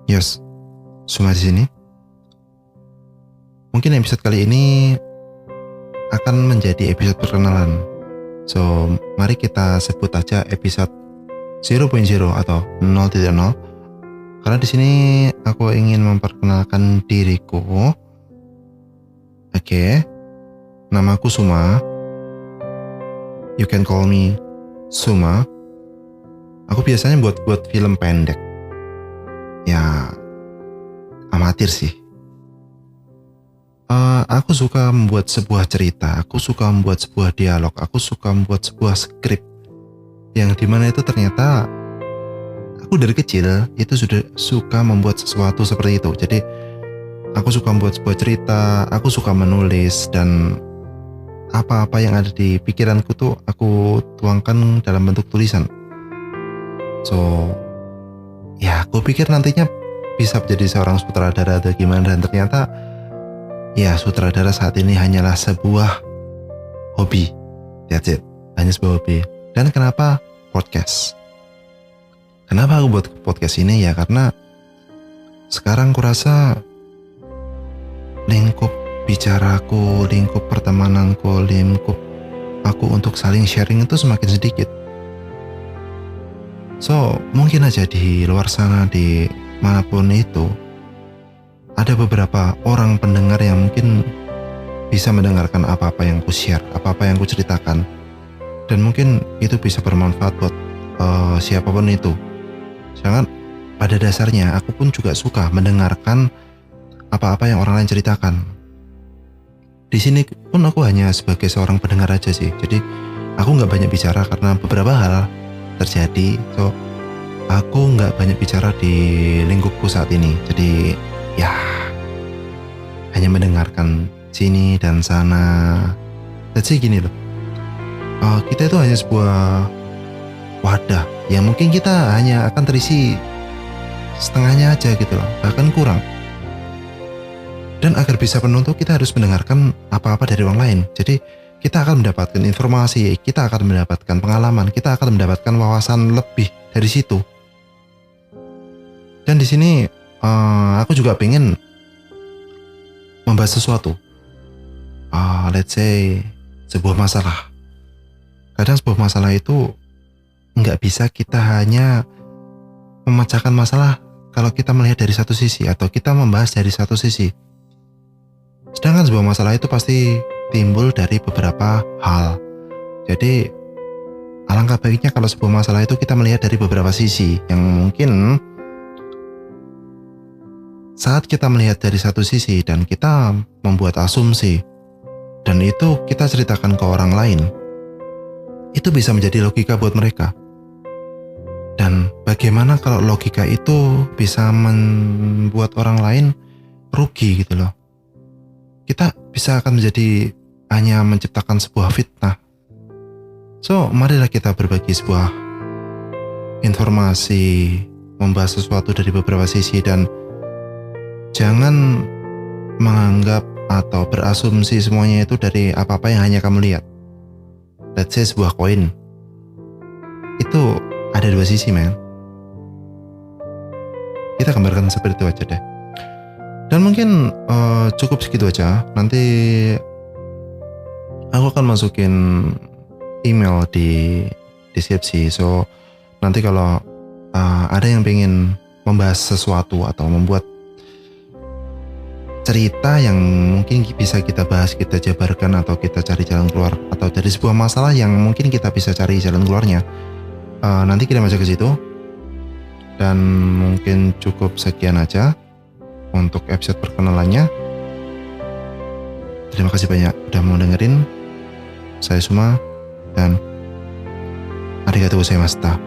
Yes, Suma di sini. Mungkin episode kali ini akan menjadi episode perkenalan. So, mari kita sebut aja episode 0.0 atau 0.0. Karena di sini aku ingin memperkenalkan diriku. Oke. Namaku Suma. You can call me Suma. Aku biasanya buat film pendek. Ya, amatir sih. Aku suka membuat sebuah cerita, aku suka membuat sebuah dialog, aku suka membuat sebuah skrip yang dimana itu ternyata aku dari kecil itu sudah suka membuat sesuatu seperti itu. Jadi aku suka membuat sebuah cerita, aku suka menulis, dan apa-apa yang ada di pikiranku tuh aku tuangkan dalam bentuk tulisan. So, ya aku pikir nantinya bisa menjadi seorang sutradara atau gimana, dan ternyata ya sutradara saat ini hanyalah sebuah hobi. That's it, hanya sebuah hobi. Dan kenapa podcast? Kenapa aku buat podcast ini? Ya karena sekarang kurasa lingkup bicaraku, lingkup pertemananku, lingkup aku untuk saling sharing itu semakin sedikit. So, mungkin aja di luar sana, di manapun itu, ada beberapa orang pendengar yang mungkin bisa mendengarkan apa-apa yang ku share, apa-apa yang ku ceritakan. Dan mungkin itu bisa bermanfaat buat siapapun itu. Jangan, pada dasarnya aku pun juga suka mendengarkan apa-apa yang orang lain ceritakan. Di sini pun aku hanya sebagai seorang pendengar aja sih. Jadi aku nggak banyak bicara karena beberapa hal terjadi. So, aku nggak banyak bicara di lingkupku saat ini. Jadi ya hanya mendengarkan sini dan sana. Jadi gini loh, kita itu hanya sebuah wadah yang mungkin kita hanya akan terisi setengahnya aja gitu loh, bahkan kurang. Dan agar bisa penuh tuh kita harus mendengarkan apa-apa dari orang lain. Jadi kita akan mendapatkan informasi, kita akan mendapatkan pengalaman, kita akan mendapatkan wawasan lebih dari situ. Dan di sini aku juga pengen membahas sesuatu. Let's say sebuah masalah. Kadang sebuah masalah itu nggak bisa kita hanya memecahkan masalah kalau kita melihat dari satu sisi atau kita membahas dari satu sisi. Sedangkan sebuah masalah itu pasti timbul dari beberapa hal. Jadi alangkah baiknya kalau sebuah masalah itu kita melihat dari beberapa sisi, yang mungkin saat kita melihat dari satu sisi dan kita membuat asumsi dan itu kita ceritakan ke orang lain, itu bisa menjadi logika buat mereka. Dan bagaimana kalau logika itu bisa membuat orang lain rugi gitu loh. Kita bisa akan menjadi hanya menciptakan sebuah fitnah. So, marilah kita berbagi sebuah informasi, membahas sesuatu dari beberapa sisi, dan jangan menganggap atau berasumsi semuanya itu dari apa-apa yang hanya kamu lihat. Let's say sebuah koin itu ada dua sisi, man. Kita gambarkan seperti itu aja deh. Dan mungkin cukup segitu aja. Nanti aku akan masukin email di deskripsi. So nanti kalau ada yang pengen membahas sesuatu atau membuat cerita yang mungkin bisa kita bahas, kita jabarkan, atau kita cari jalan keluar, atau dari sebuah masalah yang mungkin kita bisa cari jalan keluarnya, nanti kirim aja ke situ. Dan mungkin cukup sekian aja untuk episode perkenalannya. Terima kasih banyak udah mau dengerin. Saya Suma dan arigatou gozaimashita.